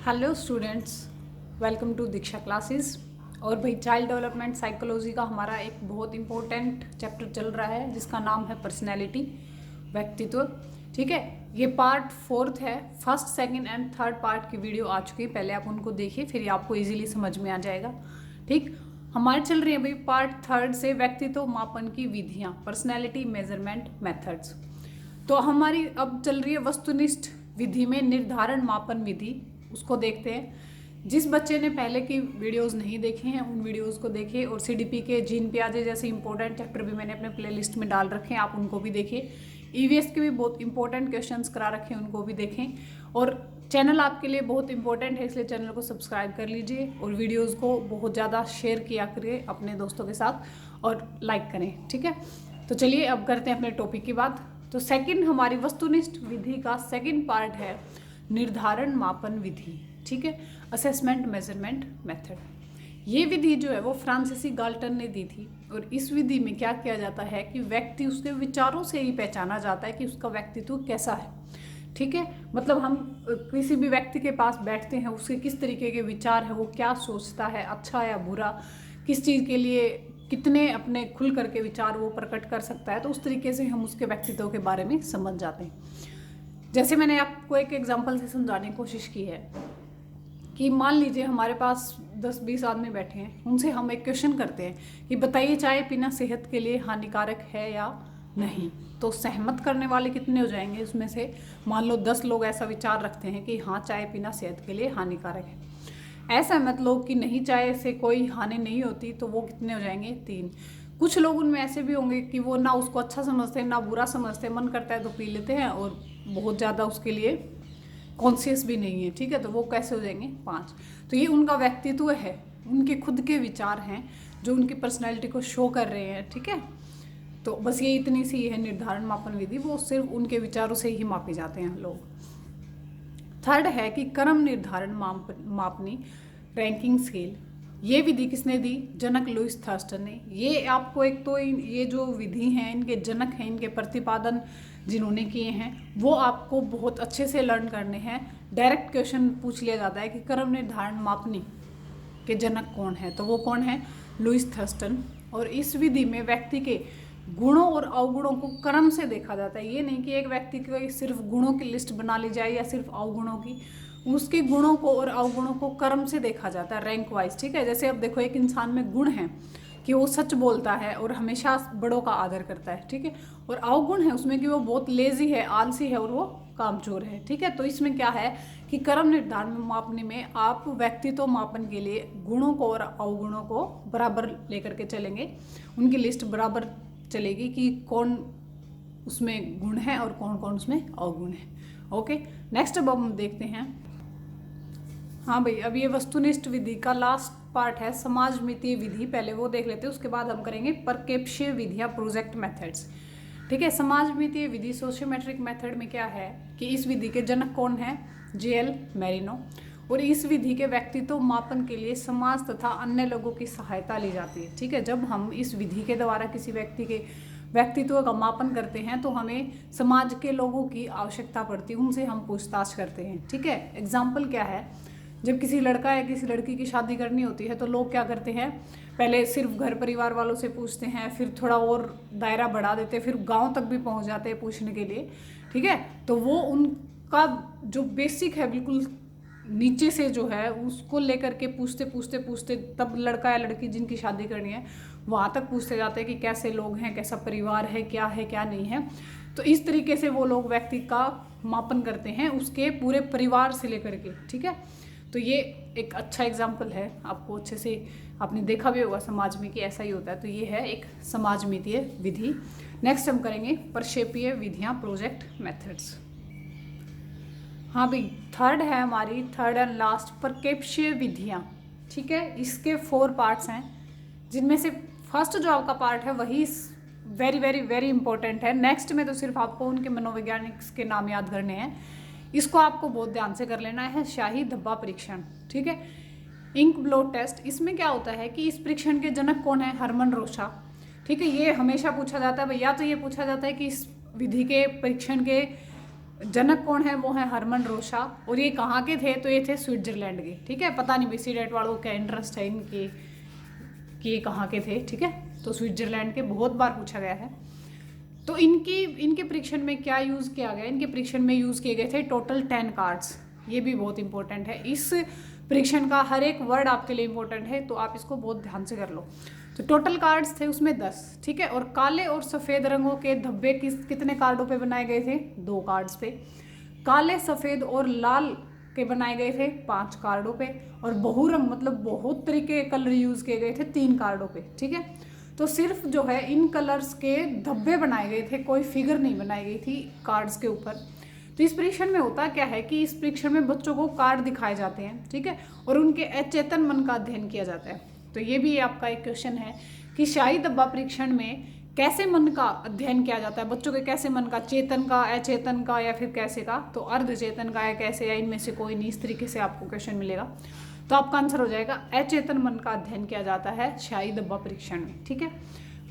Hello students, welcome to Diksha classes. और भाई child development psychology का हमारा एक बहुत इंपॉर्टेंट चैप्टर चल रहा है जिसका नाम है पर्सनैलिटी, व्यक्तित्व। ठीक है, ये पार्ट 4 है। First, second and third part की वीडियो आ चुकी है, पहले आप उनको देखिए, फिर आपको इजीली समझ में आ जाएगा। ठीक, हमारे चल रही है भाई पार्ट 3 से व्यक्तित्व मापन की विधियाँ, पर्सनैलिटी मेजरमेंट मेथड्स। तो हमारी अब चल रही है वस्तुनिष्ठ विधि में निर्धारण मापन विधि, उसको देखते हैं। जिस बच्चे ने पहले की वीडियोस नहीं देखे हैं उन वीडियोस को देखें, और सीडीपी के जीन प्याजे जैसे इंपॉर्टेंट चैप्टर भी मैंने अपने प्लेलिस्ट में डाल रखे हैं, आप उनको भी देखिए। ईवीएस के भी बहुत इंपॉर्टेंट क्वेश्चंस करा रखे हैं, उनको भी देखें। और चैनल आपके लिए बहुत इंपॉर्टेंट है, इसलिए चैनल को सब्सक्राइब कर लीजिए और वीडियोज़ को बहुत ज़्यादा शेयर किया करिए अपने दोस्तों के साथ और लाइक करें। ठीक है, तो चलिए अब करते हैं अपने टॉपिक की बात। तो सेकंड, हमारी वस्तुनिष्ठ विधि का सेकंड पार्ट है निर्धारण मापन विधि। ठीक है, असेसमेंट मेजरमेंट मेथड। ये विधि जो है वो फ्रांसीसी गाल्टन ने दी थी। और इस विधि में क्या किया जाता है कि व्यक्ति उसके विचारों से ही पहचाना जाता है कि उसका व्यक्तित्व कैसा है। ठीक है, मतलब हम किसी भी व्यक्ति के पास बैठते हैं, उसके किस तरीके के विचार है, वो क्या सोचता है, अच्छा या बुरा, किस चीज़ के लिए कितने अपने खुल करके विचार वो प्रकट कर सकता है, तो उस तरीके से हम उसके व्यक्तित्व के बारे में समझ जाते हैं। जैसे मैंने आपको एक एग्जांपल से समझाने की कोशिश की है कि मान लीजिए हमारे पास 10-20 आदमी बैठे हैं, उनसे हम एक क्वेश्चन करते हैं कि बताइए चाय पीना सेहत के लिए हानिकारक है या नहीं। तो सहमत करने वाले कितने हो जाएंगे उसमें से? मान लो 10 लोग ऐसा विचार रखते हैं कि हाँ चाय पीना सेहत के लिए हानिकारक है। असहमत लोग कि नहीं चाय से कोई हानि नहीं होती, तो वो कितने हो जाएंगे? 3। कुछ लोग उनमें ऐसे भी होंगे कि वो ना उसको अच्छा समझते ना बुरा समझते, मन करता है तो पी लेते हैं और बहुत ज़्यादा उसके लिए कॉन्शियस भी नहीं है। ठीक है, तो वो कैसे हो जाएंगे? 5। तो ये उनका व्यक्तित्व है, उनके खुद के विचार हैं जो उनकी पर्सनैलिटी को शो कर रहे हैं। ठीक है, तो बस ये इतनी सी है निर्धारण मापन विधि, वो सिर्फ उनके विचारों से ही मापे जाते हैं लोग। थर्ड है कि क्रम निर्धारण मापनी, रैंकिंग स्केल। ये विधि किसने दी? जनक लुईस थर्स्टन ने। ये आपको एक तो ये जो विधि हैं, इनके जनक हैं, इनके प्रतिपादन जिन्होंने किए हैं वो आपको बहुत अच्छे से लर्न करने हैं। डायरेक्ट क्वेश्चन पूछ लिया जाता है कि क्रम निर्धारण मापनी के जनक कौन है, तो वो कौन है? Louis Thurstone. और इस विधि में व्यक्ति के गुणों और अवगुणों को क्रम से देखा जाता है। ये नहीं कि एक व्यक्ति की सिर्फ गुणों की लिस्ट बना ली जाए या सिर्फ अवगुणों की, उसके गुणों को और अवगुणों को क्रम से देखा जाता है, रैंक वाइज। ठीक है, जैसे अब देखो एक इंसान में गुण है कि वो सच बोलता है और हमेशा बड़ों का आदर करता है। ठीक है, और अवगुण है उसमें कि वो बहुत लेजी है, आलसी है और वो कामचोर है। ठीक है, तो इसमें क्या है कि क्रम निर्धारण मापने में आप व्यक्तित्व मापन के लिए गुणों को और अवगुणों को बराबर लेकर के चलेंगे, उनकी लिस्ट बराबर चलेगी कि कौन उसमें गुण है और कौन कौन उसमें अवगुण है। ओके, नेक्स्ट अब हम देखते हैं। हाँ भाई, अब ये वस्तुनिष्ठ विधि का लास्ट पार्ट है समाजमितीय विधि। पहले वो देख लेते हैं, उसके बाद हम करेंगे परकेप्शीय विधियाँ, प्रोजेक्ट मेथड्स। ठीक है, समाजमितीय विधि सोशियोमेट्रिक मेथड में क्या है कि इस विधि के जनक कौन है? J L Moreno. और इस विधि के व्यक्तित्व मापन के लिए समाज तथा अन्य लोगों की सहायता ली जाती है। ठीक है, जब हम इस विधि के द्वारा किसी व्यक्ति के व्यक्तित्व का मापन करते हैं तो हमें समाज के लोगों की आवश्यकता पड़ती है, उनसे हम पूछताछ करते हैं। ठीक है, एग्जाम्पल क्या है, जब किसी लड़का या किसी लड़की की शादी करनी होती है तो लोग क्या करते हैं, पहले सिर्फ घर परिवार वालों से पूछते हैं, फिर थोड़ा और दायरा बढ़ा देते हैं, फिर गांव तक भी पहुंच जाते हैं पूछने के लिए। ठीक है, तो वो उनका जो बेसिक है बिल्कुल नीचे से जो है उसको लेकर के पूछते पूछते पूछते तब लड़का या लड़की जिनकी शादी करनी है वहाँ तक पूछते जाते हैं कि कैसे लोग हैं, कैसा परिवार है, क्या नहीं है। तो इस तरीके से वो लोग व्यक्ति का मापन करते हैं उसके पूरे परिवार से लेकर के। ठीक है, तो ये एक अच्छा एग्जाम्पल है, आपको अच्छे से आपने देखा भी होगा समाज में कि ऐसा ही होता है। तो ये है एक समाजमितीय विधि। नेक्स्ट हम करेंगे प्रक्षेपीय विधियाँ, प्रोजेक्ट मेथड्स। हाँ भाई, थर्ड है हमारी, थर्ड एंड लास्ट प्रक्षेपीय विधियाँ। ठीक है, इसके 4 पार्ट्स हैं, जिनमें से फर्स्ट जो आपका पार्ट है वही वेरी वेरी वेरी इंपॉर्टेंट है। नेक्स्ट में तो सिर्फ आपको उनके मनोवैज्ञानिक के नाम याद करने हैं, इसको आपको बहुत ध्यान से कर लेना है। शाही धब्बा परीक्षण। ठीक है, इंक ब्लो टेस्ट। इसमें क्या होता है कि इस परीक्षण के जनक कौन है? हरमन रोशा। ठीक है, ये हमेशा पूछा जाता है भैया, तो ये पूछा जाता है कि इस विधि के परीक्षण के जनक कौन है, वो है हरमन रोशा। और ये कहाँ के थे, तो ये थे स्विट्जरलैंड के। ठीक है, पता नहीं भाई सीडेट वालों को क्या इंटरेस्ट है इनके कि ये कहाँ के थे। ठीक है, तो स्विट्जरलैंड के बहुत बार पूछा गया है। तो इनके परीक्षण में क्या यूज़ किया गया, इनके परीक्षण में यूज़ किए गए थे टोटल 10 कार्ड्स। ये भी बहुत इंपॉर्टेंट है, इस परीक्षण का हर एक वर्ड आपके लिए इंपॉर्टेंट है, तो आप इसको बहुत ध्यान से कर लो। तो टोटल कार्ड्स थे उसमें 10। ठीक है, और काले और सफ़ेद रंगों के धब्बे कितने कार्डों पे बनाए गए थे, 2 कार्ड्स पे। काले, सफ़ेद और लाल के बनाए गए थे 5 कार्डों पे। और बहुरंग मतलब बहुत तरीके के कलर यूज़ किए गए थे 3 कार्डों पे। ठीक है, तो सिर्फ जो है इन कलर्स के धब्बे बनाए गए थे, कोई फिगर नहीं बनाई गई थी कार्ड्स के ऊपर। तो इस परीक्षण में होता क्या है कि इस परीक्षण में बच्चों को कार्ड दिखाए जाते हैं। ठीक है, और उनके अचेतन मन का अध्ययन किया जाता है। तो ये भी आपका एक क्वेश्चन है कि शाही धब्बा परीक्षण में कैसे मन का अध्ययन किया जाता है, बच्चों के कैसे मन का, चेतन का, अचेतन का या फिर कैसे का। तो अर्धचेतन का या कैसे, या इनमें से कोई नहीं, इस तरीके से आपको क्वेश्चन मिलेगा। तो आपका आंसर हो जाएगा अचेतन मन का अध्ययन किया जाता है शाही धब्बा परीक्षण में। ठीक है,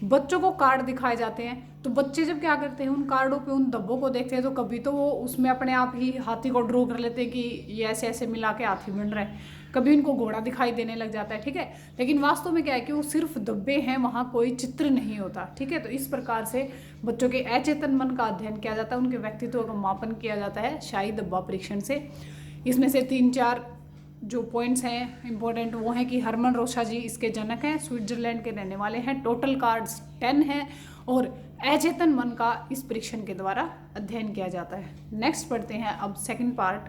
बच्चों को कार्ड दिखाए जाते हैं। तो बच्चे जब क्या करते हैं, उन कार्डों पे उन धब्बों को देखते हैं, तो कभी तो वो उसमें अपने आप ही हाथी को ड्रॉ कर लेते हैं कि ये ऐसे ऐसे मिला के हाथी बन रहा है, कभी उनको घोड़ा दिखाई देने लग जाता है। ठीक है, लेकिन वास्तव में क्या है कि वो सिर्फ धब्बे हैं, वहाँ कोई चित्र नहीं होता। ठीक है, तो इस प्रकार से बच्चों के अचेतन मन का अध्ययन किया जाता है, उनके व्यक्तित्व का मापन किया जाता है शाही धब्बा परीक्षण से। इसमें से 3-4 जो पॉइंट्स हैं इंपॉर्टेंट, वो हैं कि हरमन रोशा जी इसके जनक हैं, स्विट्जरलैंड के रहने वाले हैं, टोटल कार्ड्स 10 हैं, और अचेतन मन का इस परीक्षण के द्वारा अध्ययन किया जाता है। नेक्स्ट पढ़ते हैं अब सेकंड पार्ट।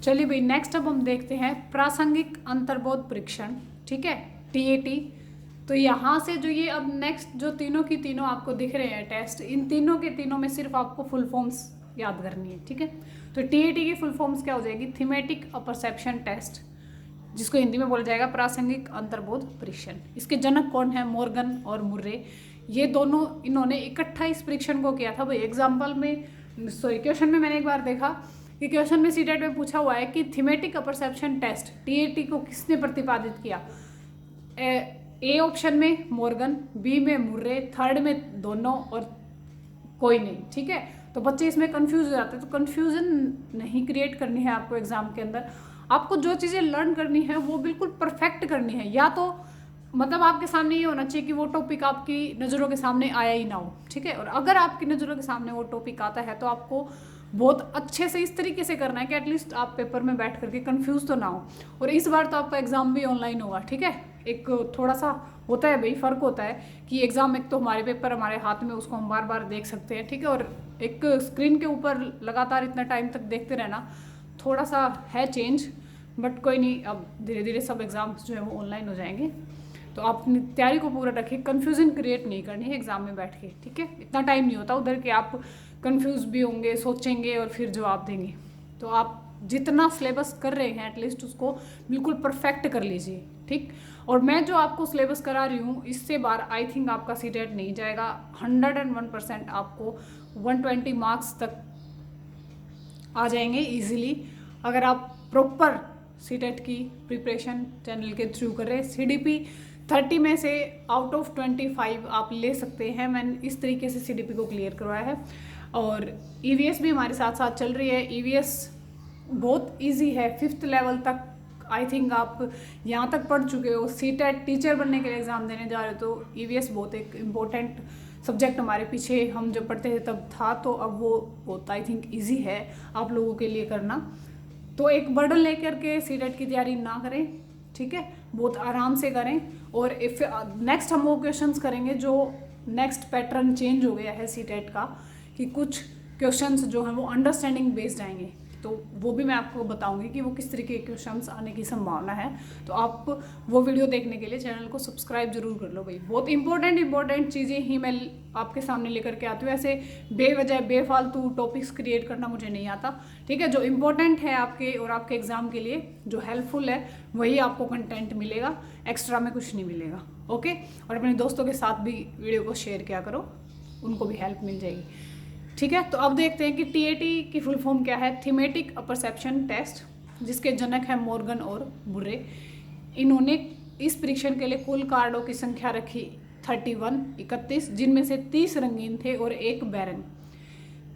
चलिए भाई, नेक्स्ट अब हम देखते हैं प्रासंगिक अंतर्बोध परीक्षण। ठीक है, TAT। तो यहाँ से जो ये अब नेक्स्ट जो तीनों की तीनों आपको दिख रहे हैं टेस्ट, इन तीनों के तीनों में सिर्फ आपको फुल फॉर्म्स याद करनी है। ठीक है, तो TAT की फुल फॉर्म्स क्या हो जाएगी, थीमेटिक अपरसेप्शन टेस्ट, जिसको हिंदी में बोला जाएगा प्रासंगिक अंतर्बोध परीक्षण। इसके जनक कौन है, मॉर्गन और मुर्रे। ये दोनों इन्होंने इकट्ठा इस परीक्षण को किया था भाई। एग्जाम्पल में, सॉरी, क्वेश्चन में मैंने एक बार देखा कि क्वेश्चन में सीटेट में पूछा हुआ है कि थीमेटिक अपरसेप्शन टेस्ट TAT को किसने प्रतिपादित किया। ए ऑप्शन में मॉर्गन, बी में मुर्रे, थर्ड में दोनों, और कोई नहीं। ठीक है, तो बच्चे इसमें कंफ्यूज हो जाते हैं। तो कंफ्यूजन नहीं क्रिएट करनी है आपको एग्जाम के अंदर। आपको जो चीज़ें लर्न करनी है वो बिल्कुल परफेक्ट करनी है, या तो मतलब आपके सामने ये होना चाहिए कि वो टॉपिक आपकी नज़रों के सामने आया ही ना हो। ठीक है, और अगर आपकी नज़रों के सामने वो टॉपिक आता है तो आपको बहुत अच्छे से इस तरीके से करना है कि एटलीस्ट आप पेपर में बैठ करके कंफ्यूज तो ना हो। और इस बार तो आपका एग्ज़ाम भी ऑनलाइन होगा। ठीक है, एक थोड़ा सा होता है भाई, फ़र्क होता है कि एग्ज़ाम, एक तो हमारे पेपर हमारे हाथ में, उसको हम बार बार देख सकते हैं। ठीक है, और एक स्क्रीन के ऊपर लगातार इतना टाइम तक देखते रहना थोड़ा सा है चेंज, बट कोई नहीं, अब धीरे धीरे सब एग्ज़ाम्स जो है वो ऑनलाइन हो जाएंगे। तो आप अपनी तैयारी को पूरा रखिए, कन्फ्यूज़न क्रिएट नहीं करनी है एग्ज़ाम में बैठ के। ठीक है, इतना टाइम नहीं होता उधर कि आप कंफ्यूज भी होंगे, सोचेंगे और फिर जवाब देंगे। तो आप जितना सिलेबस कर रहे हैं एटलीस्ट उसको बिल्कुल परफेक्ट कर लीजिए। ठीक, और मैं जो आपको सिलेबस करा रही हूँ इससे बार आई थिंक आपका सीटेट नहीं जाएगा। 101% आपको 120 मार्क्स तक आ जाएंगे ईजिली, अगर आप प्रॉपर सीटेट की प्रिपरेशन चैनल के थ्रू कर रहे हैं। CDP 30 में से आउट ऑफ 25 आप ले सकते हैं। मैंने इस तरीके से CDP को क्लियर करवाया है। और EVS भी हमारे साथ साथ चल रही है। EVS बहुत इजी है, 5th लेवल तक आई थिंक आप यहाँ तक पढ़ चुके हो। सीटेट टीचर बनने के लिए एग्ज़ाम देने जा रहे हो तो EVS बहुत एक इम्पोर्टेंट सब्जेक्ट हमारे पीछे हम जब पढ़ते थे तब था, तो अब वो बहुत आई थिंक ईजी है आप लोगों के लिए करना। तो एक बर्डन लेकर के सीटेट की तैयारी ना करें, ठीक है, बहुत आराम से करें। और इफ नेक्स्ट हम वो क्वेश्चंस करेंगे जो नेक्स्ट पैटर्न चेंज हो गया है सीटेट का, कि कुछ क्वेश्चंस जो हैं वो अंडरस्टैंडिंग बेस्ड आएंगे, तो वो भी मैं आपको बताऊंगी कि वो किस तरीके के क्वेश्चंस आने की संभावना है। तो आप वो वीडियो देखने के लिए चैनल को सब्सक्राइब जरूर कर लो भाई। बहुत इंपॉर्टेंट चीज़ें ही मैं आपके सामने लेकर के आती हूँ। ऐसे बेवजह बेफालतू टॉपिक्स क्रिएट करना मुझे नहीं आता, ठीक है। जो इम्पोर्टेंट है आपके और आपके एग्जाम के लिए, जो हेल्पफुल है, वही आपको कंटेंट मिलेगा, एक्स्ट्रा में कुछ नहीं मिलेगा। ओके, और अपने दोस्तों के साथ भी वीडियो को शेयर किया करो, उनको भी हेल्प मिल जाएगी, ठीक है। तो अब देखते हैं कि TAT की फुल फॉर्म क्या है। थीमेटिक अपरसेप्शन टेस्ट, जिसके जनक है मॉर्गन और बुर्रे। इन्होंने इस परीक्षण के लिए कुल कार्डों की संख्या रखी 31, जिनमें से 30 रंगीन थे और 1 बैरंग।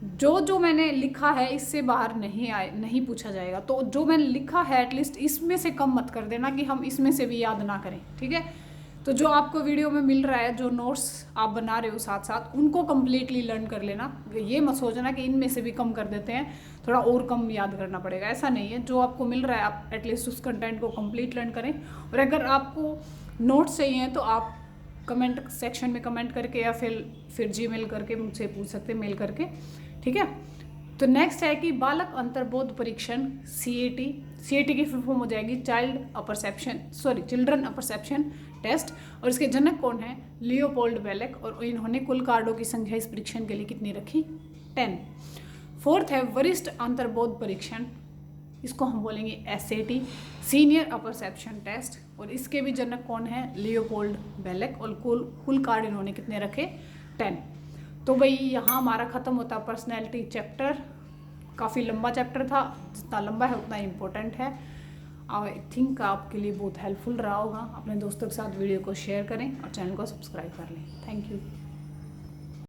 जो जो मैंने लिखा है इससे बाहर नहीं पूछा जाएगा। तो जो मैंने लिखा है एटलीस्ट इसमें से कम मत कर देना कि हम इसमें से भी याद ना करें, ठीक है। तो जो आपको वीडियो में मिल रहा है, जो नोट्स आप बना रहे हो साथ साथ, उनको कम्प्लीटली लर्न कर लेना। ये मत सोचना कि इनमें से भी कम कर देते हैं, थोड़ा और कम याद करना पड़ेगा, ऐसा नहीं है। जो आपको मिल रहा है आप एटलीस्ट उस कंटेंट को कंप्लीट लर्न करें। और अगर आपको नोट्स चाहिए हैं तो आप कमेंट सेक्शन में कमेंट करके या फिर जीमेल करके मुझसे पूछ सकते हैं, मेल करके, ठीक है। तो नेक्स्ट है कि बालक अंतर्बोध परीक्षण CAT की फुल फॉर्म हो जाएगी चिल्ड्रन अपरसेप्शन टेस्ट। और इसके जनक कौन है? लियोपोल्ड बेलेक। और इन्होंने कुल कार्डों की संख्या इस परीक्षण के लिए कितनी रखी? 10। फोर्थ है वरिष्ठ अंतर्बोध परीक्षण, इसको हम बोलेंगे SAT सीनियर अपरसेप्शन टेस्ट। और इसके भी जनक कौन है? लियोपोल्ड बेलेक। और कुल कार्ड इन्होंने कितने रखे? 10। तो भाई यहाँ हमारा ख़त्म होता है पर्सनैलिटी चैप्टर। काफ़ी लंबा चैप्टर था, जितना लंबा है उतना इम्पोर्टेंट है। आई थिंक आपके लिए बहुत हेल्पफुल रहा होगा। अपने दोस्तों के साथ वीडियो को शेयर करें और चैनल को सब्सक्राइब कर लें। Thank you.